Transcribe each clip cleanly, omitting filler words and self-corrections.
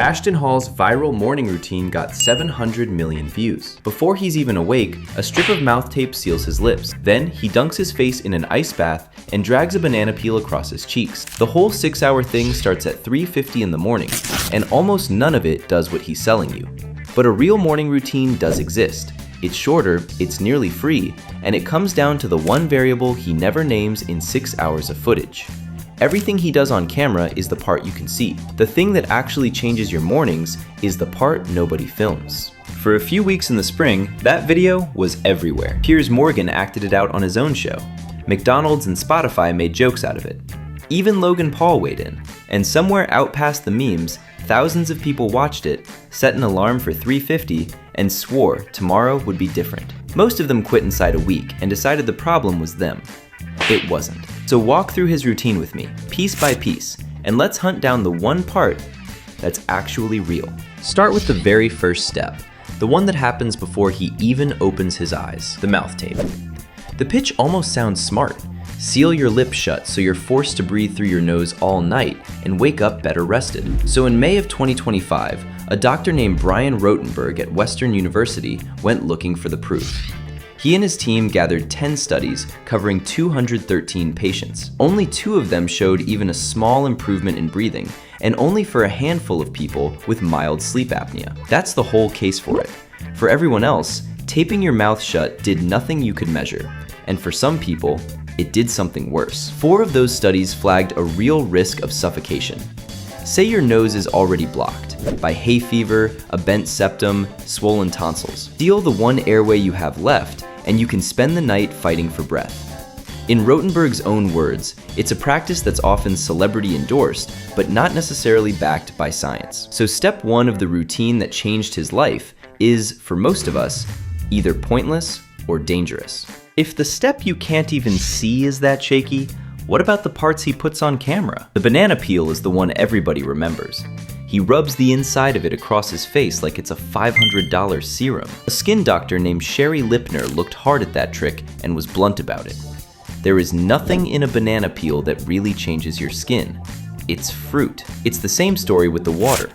Ashton Hall's viral morning routine got 700 million views. Before he's even awake, a strip of mouth tape seals his lips. Then, he dunks his face in an ice bath and drags a banana peel across his cheeks. The whole 6-hour thing starts at 3:50 in the morning, and almost none of it does what he's selling you. But a real morning routine does exist. It's shorter, it's nearly free, and it comes down to the one variable he never names in 6 hours of footage. Everything he does on camera is the part you can see. The thing that actually changes your mornings is the part nobody films. For a few weeks in the spring, that video was everywhere. Piers Morgan acted it out on his own show. McDonald's and Spotify made jokes out of it. Even Logan Paul weighed in. And somewhere out past the memes, thousands of people watched it, set an alarm for 3:50, and swore tomorrow would be different. Most of them quit inside a week and decided the problem was them. It wasn't. So walk through his routine with me, piece by piece, and let's hunt down the one part that's actually real. Start with the very first step, the one that happens before he even opens his eyes, the mouth tape. The pitch almost sounds smart. Seal your lips shut so you're forced to breathe through your nose all night and wake up better rested. So in May of 2025, a doctor named Brian Rotenberg at Western University went looking for the proof. He and his team gathered 10 studies covering 213 patients. Only 2 of them showed even a small improvement in breathing, and only for a handful of people with mild sleep apnea. That's the whole case for it. For everyone else, taping your mouth shut did nothing you could measure, and for some people, it did something worse. 4 of those studies flagged a real risk of suffocation. Say your nose is already blocked by hay fever, a bent septum, swollen tonsils. Seal the one airway you have left, and you can spend the night fighting for breath. In Rotenberg's own words, it's a practice that's often celebrity endorsed, but not necessarily backed by science. So step 1 of the routine that changed his life is, for most of us, either pointless or dangerous. If the step you can't even see is that shaky, what about the parts he puts on camera? The banana peel is the one everybody remembers. He rubs the inside of it across his face like it's a $500 serum. A skin doctor named Sherry Lipner looked hard at that trick and was blunt about it. There is nothing in a banana peel that really changes your skin. It's fruit. It's the same story with the water.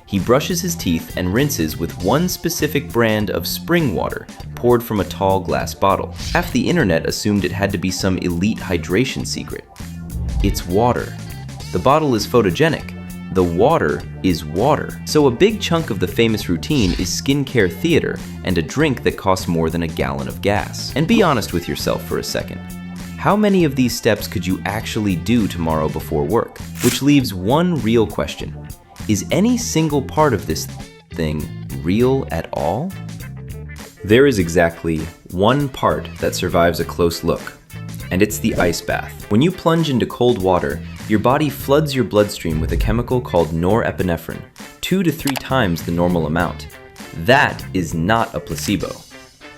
He brushes his teeth and rinses with one specific brand of spring water poured from a tall glass bottle. Half the internet assumed it had to be some elite hydration secret. It's water. The bottle is photogenic. The water is water. So a big chunk of the famous routine is skincare theater and a drink that costs more than a gallon of gas. And be honest with yourself for a second. How many of these steps could you actually do tomorrow before work? Which leaves one real question. Is any single part of this thing real at all? There is exactly one part that survives a close look, and it's the ice bath. When you plunge into cold water, your body floods your bloodstream with a chemical called norepinephrine, 2 to 3 times the normal amount. That is not a placebo.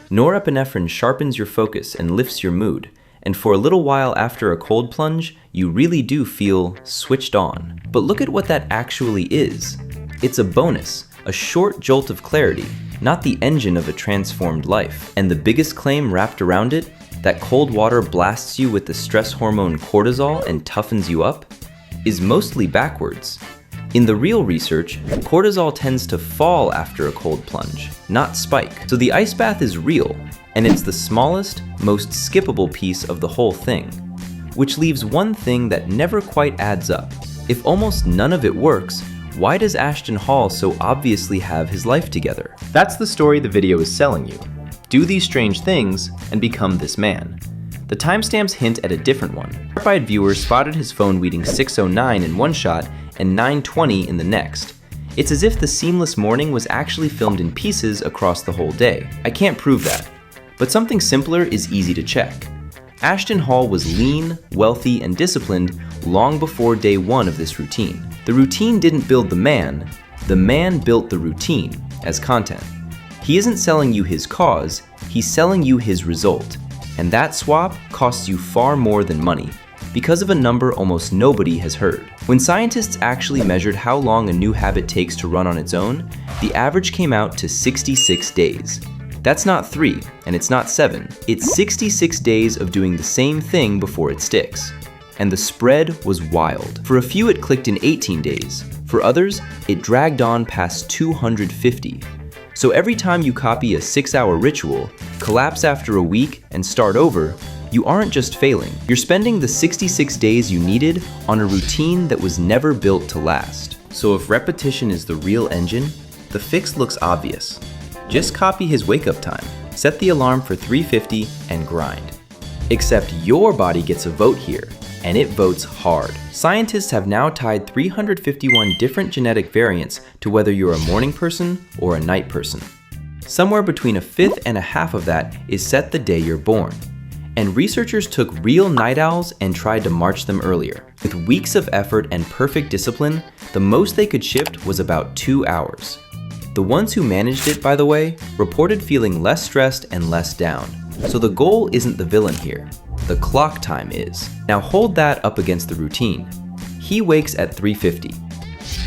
Norepinephrine sharpens your focus and lifts your mood, and for a little while after a cold plunge, you really do feel switched on. But look at what that actually is. It's a bonus, a short jolt of clarity, not the engine of a transformed life. And the biggest claim wrapped around it, that cold water blasts you with the stress hormone cortisol and toughens you up, is mostly backwards. In the real research, cortisol tends to fall after a cold plunge, not spike. So the ice bath is real, and it's the smallest, most skippable piece of the whole thing. Which leaves one thing that never quite adds up. If almost none of it works, why does Ashton Hall so obviously have his life together? That's the story the video is selling you. Do these strange things and become this man. The timestamps hint at a different one. Verified viewers spotted his phone reading 6:09 in one shot and 9:20 in the next. It's as if the seamless morning was actually filmed in pieces across the whole day. I can't prove that, but something simpler is easy to check. Ashton Hall was lean, wealthy, and disciplined long before day 1 of this routine. The routine didn't build the man built the routine as content. He isn't selling you his cause, he's selling you his result. And that swap costs you far more than money, because of a number almost nobody has heard. When scientists actually measured how long a new habit takes to run on its own, the average came out to 66 days. That's not 3, and it's not 7. It's 66 days of doing the same thing before it sticks. and the spread was wild. For a few, it clicked in 18 days. For others, it dragged on past 250. So every time you copy a 6-hour ritual, collapse after a week, and start over, you aren't just failing. You're spending the 66 days you needed on a routine that was never built to last. So if repetition is the real engine, the fix looks obvious. Just copy his wake-up time, set the alarm for 3:50, and grind. Except your body gets a vote here, and it votes hard. Scientists have now tied 351 different genetic variants to whether you're a morning person or a night person. Somewhere between a fifth and a half of that is set the day you're born. And researchers took real night owls and tried to march them earlier. With weeks of effort and perfect discipline, the most they could shift was about 2 hours. The ones who managed it, by the way, reported feeling less stressed and less down. So the goal isn't the villain here. The clock time is. Now hold that up against the routine. He wakes at 3:50.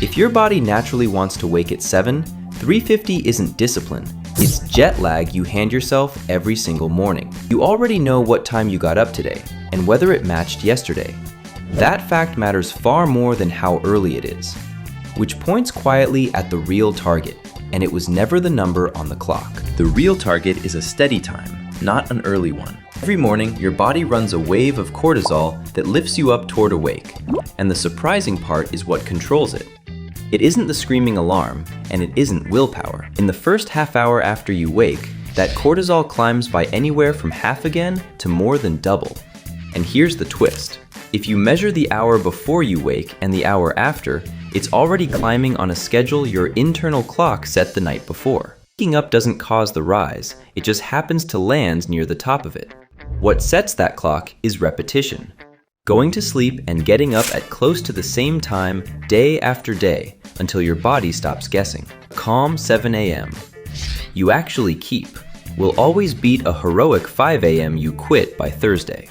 If your body naturally wants to wake at 7, 3:50 isn't discipline. It's jet lag you hand yourself every single morning. You already know what time you got up today and whether it matched yesterday. That fact matters far more than how early it is, which points quietly at the real target, and it was never the number on the clock. The real target is a steady time, not an early one. Every morning, your body runs a wave of cortisol that lifts you up toward awake, and the surprising part is what controls it. It isn't the screaming alarm, and it isn't willpower. In the first half hour after you wake, that cortisol climbs by anywhere from half again to more than double. And here's the twist. If you measure the hour before you wake and the hour after, it's already climbing on a schedule your internal clock set the night before. Waking up doesn't cause the rise, it just happens to land near the top of it. What sets that clock is repetition. Going to sleep and getting up at close to the same time day after day until your body stops guessing. Calm 7 a.m. you actually keep will always beat a heroic 5 a.m. you quit by Thursday.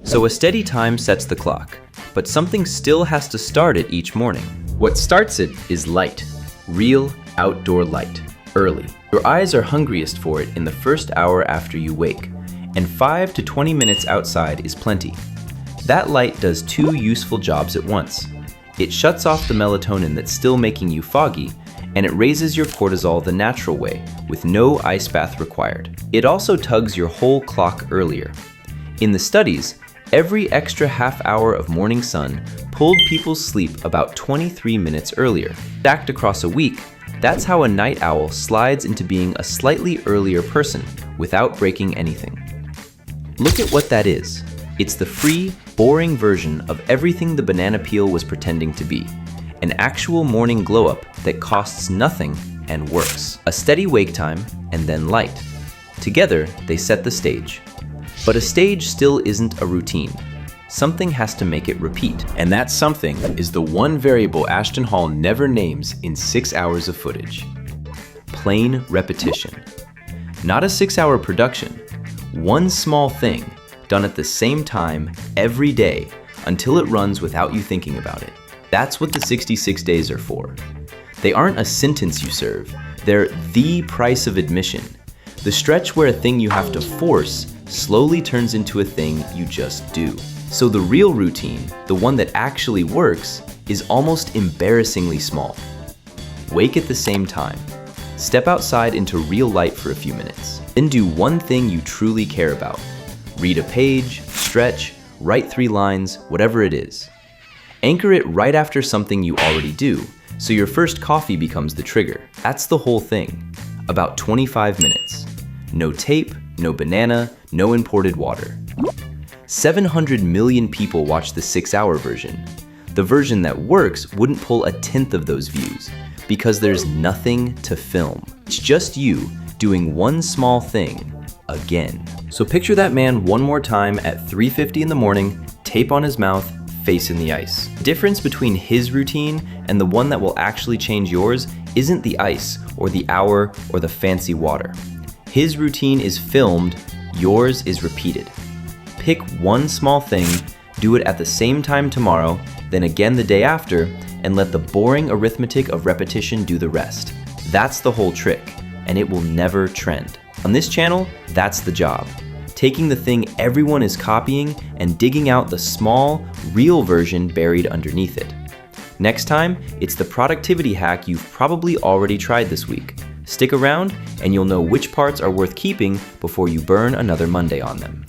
So a steady time sets the clock, but something still has to start it each morning. What starts it is light, real outdoor light, early. Your eyes are hungriest for it in the first hour after you wake, and 5 to 20 minutes outside is plenty. That light does two useful jobs at once. It shuts off the melatonin that's still making you foggy, and it raises your cortisol the natural way, with no ice bath required. It also tugs your whole clock earlier. In the studies, every extra half hour of morning sun pulled people's sleep about 23 minutes earlier. Stacked across a week, that's how a night owl slides into being a slightly earlier person without breaking anything. Look at what that is. It's the free, boring version of everything the banana peel was pretending to be. An actual morning glow-up that costs nothing and works. A steady wake time, and then light. Together, they set the stage. But a stage still isn't a routine. Something has to make it repeat. And that something is the one variable Ashton Hall never names in 6 hours of footage. Plain repetition. Not a 6-hour production. One small thing, done at the same time every day until it runs without you thinking about it. That's what the 66 days are for. They aren't a sentence you serve, they're the price of admission. The stretch where a thing you have to force slowly turns into a thing you just do. So the real routine, the one that actually works, is almost embarrassingly small. Wake at the same time. Step outside into real light for a few minutes. Then do one thing you truly care about. Read a page, stretch, write 3 lines, whatever it is. Anchor it right after something you already do, so your first coffee becomes the trigger. That's the whole thing. About 25 minutes. No tape, no banana, no imported water. 700 million people watch the 6-hour version. The version that works wouldn't pull a tenth of those views, because there's nothing to film. It's just you doing one small thing again. So picture that man one more time at 3:50 in the morning, tape on his mouth, face in the ice. The difference between his routine and the one that will actually change yours isn't the ice or the hour or the fancy water. His routine is filmed, yours is repeated. Pick one small thing, do it at the same time tomorrow, then again the day after, and let the boring arithmetic of repetition do the rest. That's the whole trick, and it will never trend. On this channel, that's the job. taking the thing everyone is copying and digging out the small, real version buried underneath it. Next time, it's the productivity hack you've probably already tried this week. Stick around and you'll know which parts are worth keeping before you burn another Monday on them.